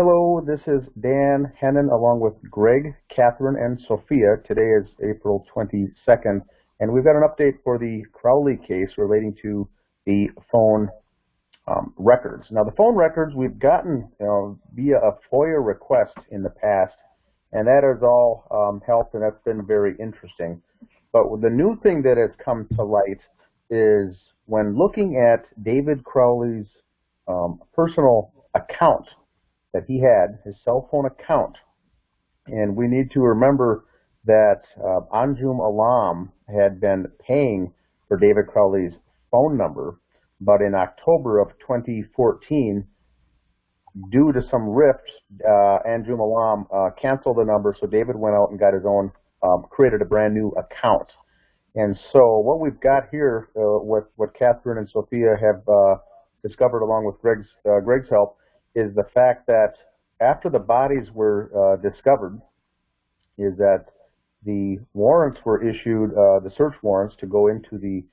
Hello, this is Dan Hennen along with Greg, Catherine, and Sophia. Today is April 22nd, and we've got an update for the Crowley case relating to the phone records. Now, the phone records we've gotten via a FOIA request in the past, and that has all helped, and that's been very interesting. But the new thing that has come to light is when looking at David Crowley's personal account that he had, his cell phone account. And we need to remember that Anjum Alam had been paying for David Crowley's phone number, but in October of 2014, due to some rifts, Anjum Alam canceled the number, so David went out and got his own, created a brand new account. And so what we've got here, what Catherine and Sophia have discovered along with Greg's help, is the fact that after the bodies were discovered, is that the warrants were issued, the search warrants to go into the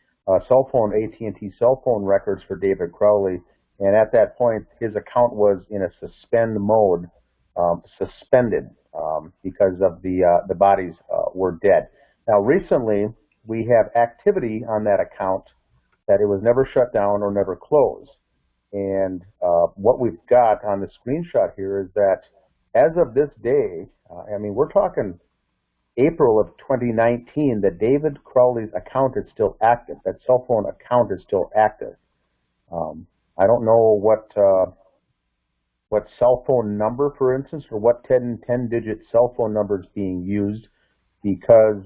cell phone, AT&T cell phone records for David Crowley, and at that point his account was in a suspend mode, suspended because of the bodies were dead. Now recently we have activity on that account that it was never shut down or never closed. And what we've got on the screenshot here is that as of this day, I mean, we're talking April of 2019, that David Crowley's account is still active. That cell phone account is still active. I don't know what cell phone number, for instance, or what 10-digit cell phone number is being used, because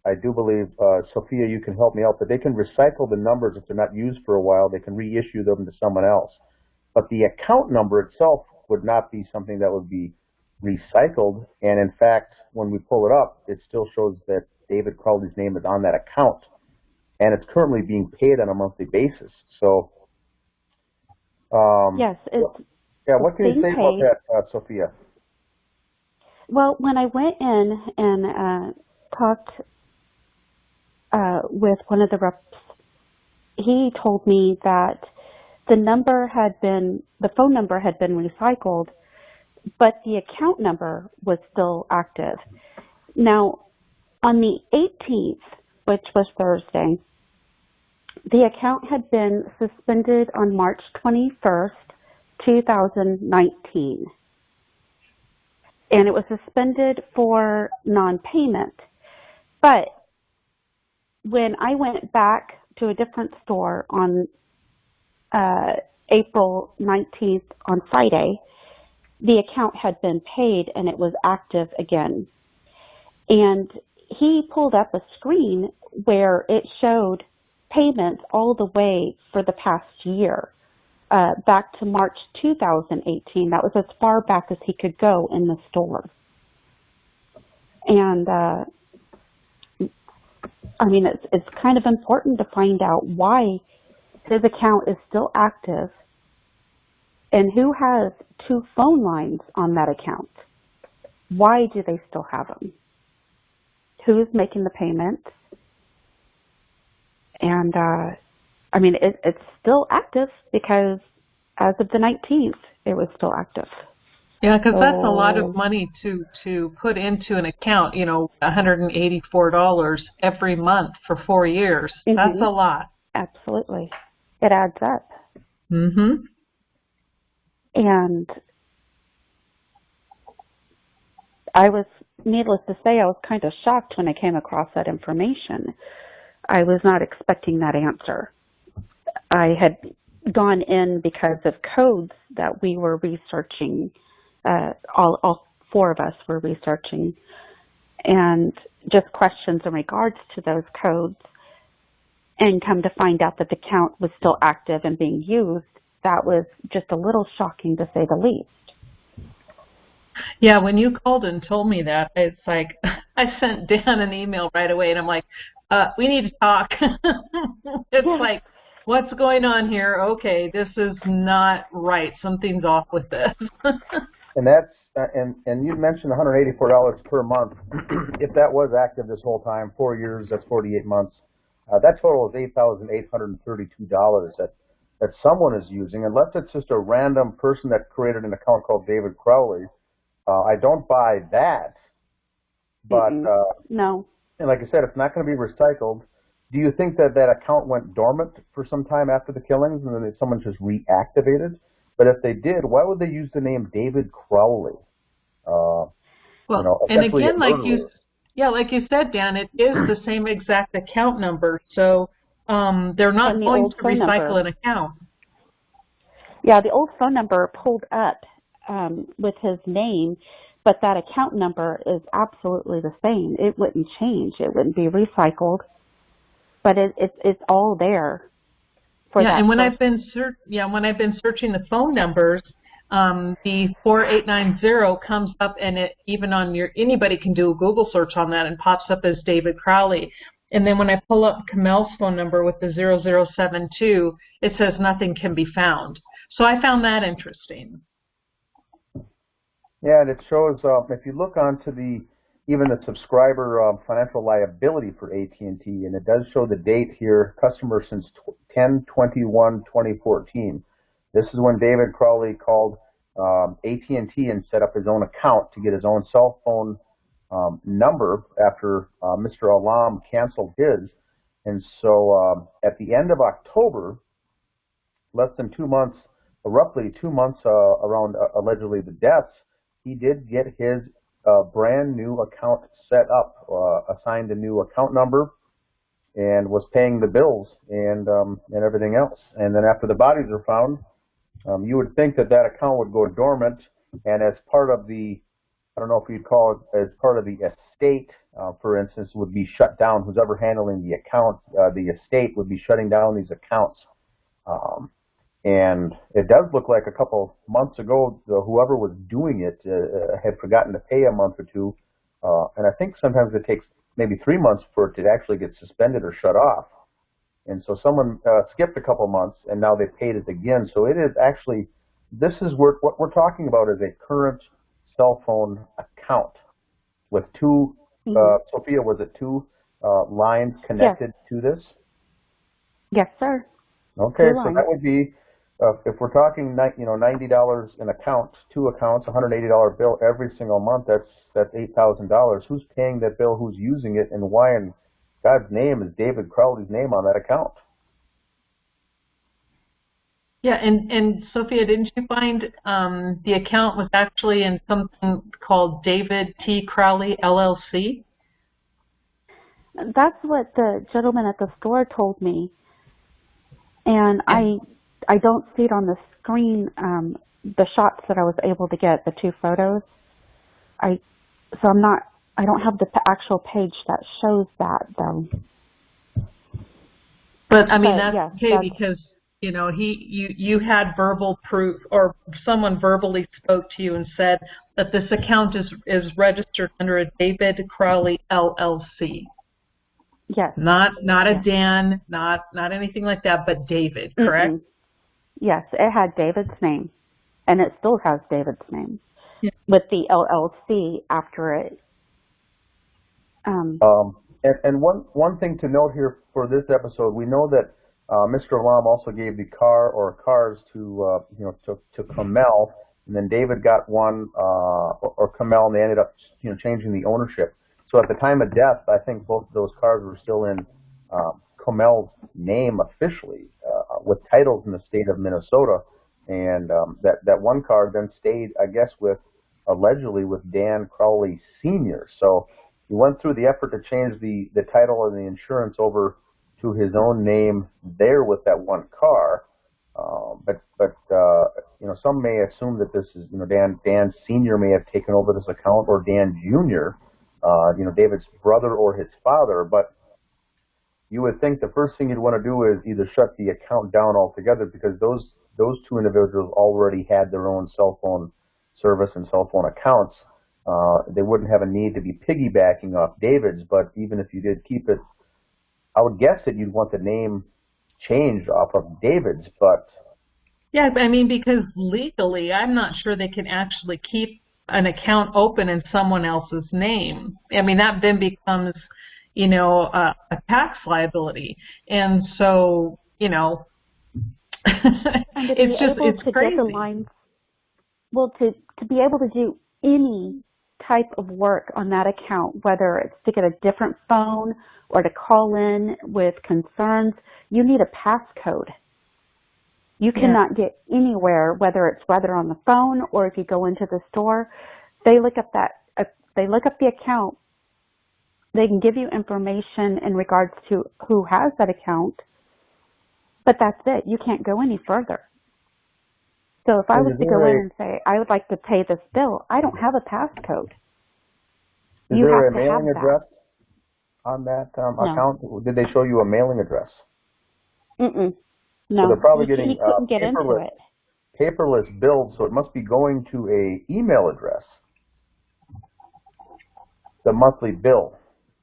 I do believe, Sophia, you can help me out, but they can recycle the numbers if they're not used for a while. They can reissue them to someone else. But the account number itself would not be something that would be recycled. And in fact, when we pull it up, it still shows that David Crowley's name is on that account. And it's currently being paid on a monthly basis. So, yes, what can you say about that, Sophia? Well, when I went in and talked with one of the reps, he told me that the phone number had been recycled, but the account number was still active. Now, on the 18th, which was Thursday, the account had been suspended on March 21st, 2019. And it was suspended for non-payment. But when I went back to a different store on April 19th on Friday, the account had been paid and it was active again. And he pulled up a screen where it showed payments all the way for the past year, back to March 2018. That was as far back as he could go in the store. And I mean, it's kind of important to find out why his account is still active and who has two phone lines on that account. Why do they still have them? Who is making the payments? And I mean, it's still active because as of the 19th, it was still active. Yeah, because that's a lot of money to put into an account, $184 every month for 4 years. Mm-hmm. That's a lot. Absolutely. It adds up. Mm-hmm. And needless to say, I was kind of shocked when I came across that information. I was not expecting that answer. I had gone in because of codes that we were researching. All four of us were researching, and just questions in regards to those codes, and come to find out that the account was still active and being used. That was just a little shocking, to say the least. Yeah, when you called and told me that, it's like I sent Dan an email right away, and I'm like, we need to talk. It's like, what's going on here? Okay, this is not right. Something's off with this. And that's and you mentioned $184 per month. If that was active this whole time, 4 years, that's 48 months. That total is $8,832 that that someone is using, unless it's just a random person that created an account called David Crowley. I don't buy that. But no. And like I said, it's not going to be recycled. Do you think that that account went dormant for some time after the killings and then someone just reactivated? But if they did, why would they use the name David Crowley? Well, and again, like you said, Dan, it is the same exact account number, so they're not going to recycle an account. Yeah, the old phone number pulled up with his name, but that account number is absolutely the same. It wouldn't change. It wouldn't be recycled, but it's all there. And when I've been searching the phone numbers, the 4890 comes up, and even on anybody can do a Google search on that and pops up as David Crowley. And then when I pull up Kamel's phone number with the 0072, it says nothing can be found. So I found that interesting. Yeah, and it shows if you look onto even the subscriber financial liability for AT&T, and it does show the date here, customer since 10/21/2014. This is when David Crowley called AT&T and set up his own account to get his own cell phone number after Mr. Alam canceled his. And so at the end of October, less than 2 months, roughly 2 months around allegedly the deaths, he did get his brand new account set up, assigned a new account number, and was paying the bills and everything else. And then after the bodies were found, you would think that that account would go dormant, and as part of the, I don't know if you'd call it, as part of the estate, for instance, would be shut down. Who's ever handling the account, the estate would be shutting down these accounts. And it does look like a couple months ago, whoever was doing it had forgotten to pay a month or two. And I think sometimes it takes maybe 3 months for it to actually get suspended or shut off. And so someone skipped a couple months, and now they paid it again. So it is actually, this is what we're talking about is a current cell phone account with two, Sophia, was it two lines connected to this? Yes, sir. Okay, so that would be, if we're talking, $90 an account, two accounts, $180 bill every single month, that's $8,000. Who's paying that bill? Who's using it? And why in God's name is David Crowley's name on that account? Yeah, and Sophia, didn't you find the account was actually in something called David T. Crowley, LLC? That's what the gentleman at the store told me. And I don't see it on the screen, the shots that I was able to get, the two photos. I don't have the actual page that shows that, though. But I mean, that's okay because, you had verbal proof, or someone verbally spoke to you and said that this account is registered under a David Crowley LLC. Yes. Not a Dan, not anything like that, but David, correct? Yes, it had David's name, and it still has David's name with the LLC after it. And one thing to note here for this episode, we know that Mr. Alam also gave the cars to Kamel, and then David got one or Kamel, and they ended up changing the ownership. So at the time of death, I think both of those cars were still in Kamel's name officially, with titles in the state of Minnesota, and that one car then stayed, I guess, allegedly with Dan Crowley Sr. So he went through the effort to change the title and the insurance over to his own name there with that one car, but some may assume that this is Dan Sr. may have taken over this account, or Dan Jr., David's brother or his father, but you would think the first thing you'd want to do is either shut the account down altogether, because those two individuals already had their own cell phone service and cell phone accounts. They wouldn't have a need to be piggybacking off David's, but even if you did keep it, I would guess that you'd want the name changed off of David's, but... Yeah, I mean, because legally, I'm not sure they can actually keep an account open in someone else's name. I mean, that then becomes, a tax liability. And so, And to be able it's to crazy. get the lines, well, to be able to do any type of work on that account, whether it's to get a different phone or to call in with concerns, you need a passcode. You cannot get anywhere, whether on the phone or if you go into the store. They look up they look up the account. They can give you information in regards to who has that account, but that's it. You can't go any further. So if I was to go in and say, I would like to pay this bill, I don't have a passcode. Is there a mailing address on that account? Did they show you a mailing address? No. So they're probably getting he couldn't get into it. Paperless bills, so it must be going to a email address. The monthly bill.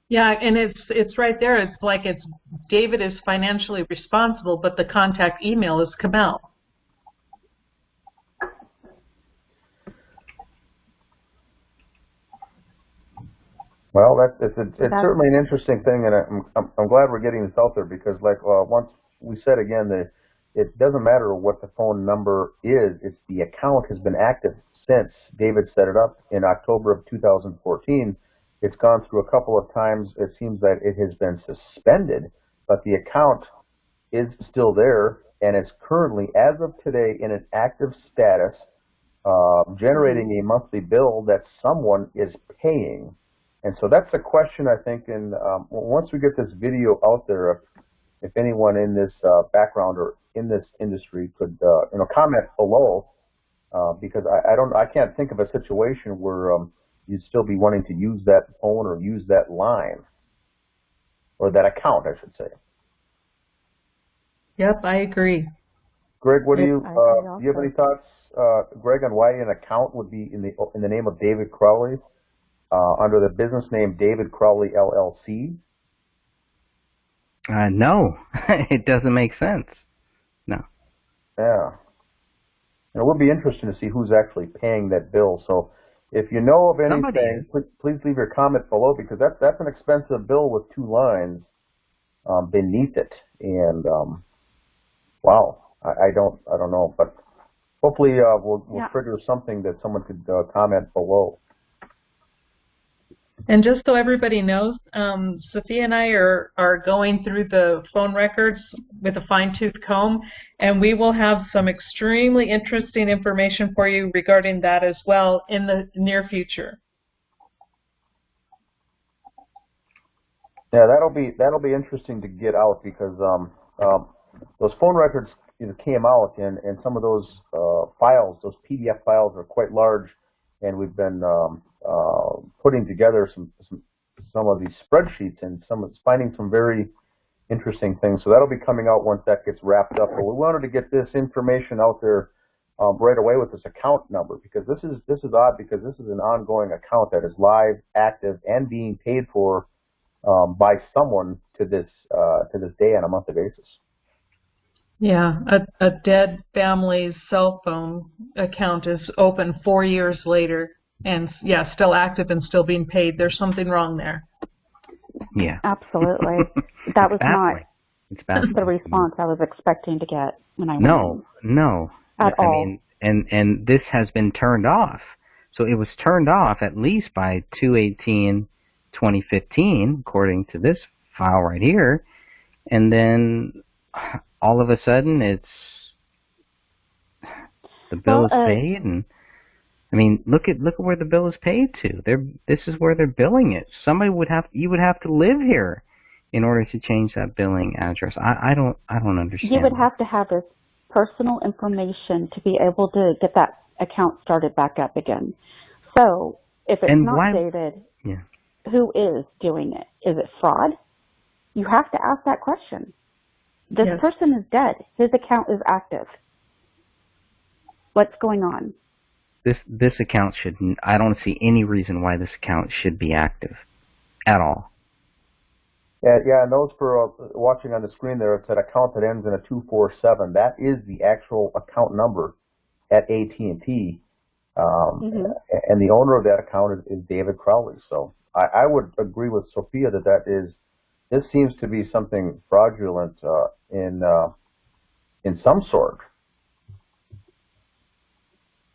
Yeah, and it's right there. It's like David is financially responsible, but the contact email is Kamel. Well, it's certainly an interesting thing, and I'm glad we're getting this out there because, like once we said again, that it doesn't matter what the phone number is; it's the account has been active since David set it up in October of 2014. It's gone through a couple of times. It seems that it has been suspended, but the account is still there, and it's currently, as of today, in an active status, generating a monthly bill that someone is paying. And so that's the question, I think, and once we get this video out there, if anyone in this background or in this industry could, comment below, because I can't think of a situation where you'd still be wanting to use that phone or use that line, or that account, I should say. Yep, I agree. Greg, what do you have any thoughts, Greg, on why an account would be in the name of David Crowley? Under the business name David Crowley LLC? No, it doesn't make sense. No. Yeah. And it would be interesting to see who's actually paying that bill. So if you know of anything, please leave your comment below, because that's an expensive bill with two lines beneath it. And wow, I don't know, but hopefully we'll trigger something that someone could comment below. And just so everybody knows, Sophia and I are going through the phone records with a fine-tooth comb, and we will have some extremely interesting information for you regarding that as well in the near future. Yeah, that'll be interesting to get out, because those phone records came out, and some of those files, those PDF files, are quite large, and we've been putting together some of these spreadsheets and finding some very interesting things. So that'll be coming out once that gets wrapped up. But we wanted to get this information out there right away with this account number, because this is odd, because this is an ongoing account that is live, active, and being paid for by someone to this day on a monthly basis. Yeah, a dead family's cell phone account is open 4 years later, and yeah, still active and still being paid. There's something wrong there. Yeah, absolutely. That was not the response I was expecting to get when I went in. No, at all. I mean, and this has been turned off. So it was turned off at least by 2/18/2015, according to this file right here, and then all of a sudden the bill is paid, and I mean, look at where the bill is paid to. This is where they're billing it. You would have to live here in order to change that billing address. I don't understand. You would have to have his personal information to be able to get that account started back up again. So if it's not David, who is doing it? Is it fraud? You have to ask that question. This person is dead. His account is active. What's going on? This account shouldn't. I don't see any reason why this account should be active at all. Yeah, and those for watching on the screen there, it's an account that ends in a 247. That is the actual account number at AT&T, and the owner of that account is David Crowley. So I would agree with Sophia that this seems to be something fraudulent in in some sort.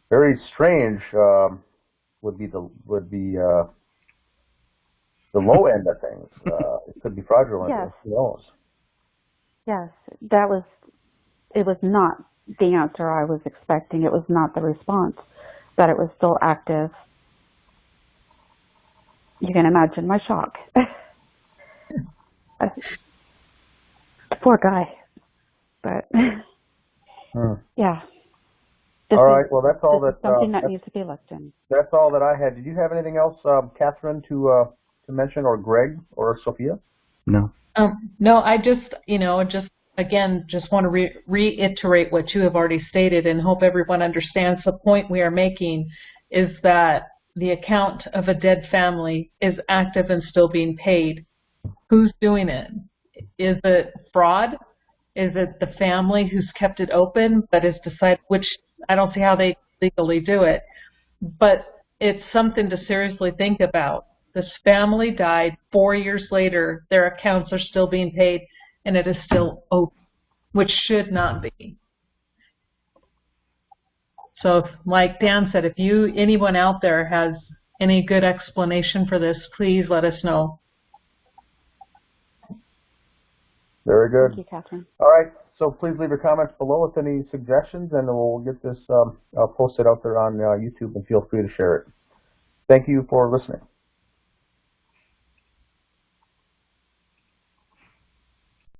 Very strange would be the low end of things. It could be fraudulent. Yes. Who knows? Yes, it was not the answer I was expecting. It was not the response, but it was still active. You can imagine my shock. Poor guy. But, yeah. All right, well, that's all that... something that needs to be looked in. That's all that I had. Did you have anything else, Catherine, to mention, or Greg, or Sophia? No. No, I just want to reiterate what you have already stated and hope everyone understands the point we are making is that the account of a dead family is active and still being paid. Who's doing it? Is it fraud? Is it the family who's kept it open but has decided, which I don't see how they legally do it, but it's something to seriously think about. This family died 4 years later, their accounts are still being paid, and it is still open, which should not be. So like Dan said, if anyone out there has any good explanation for this, please let us know. Very good. Thank you, Catherine. All right, so please leave your comments below with any suggestions, and we'll get this posted out there on YouTube, and feel free to share it. Thank you for listening.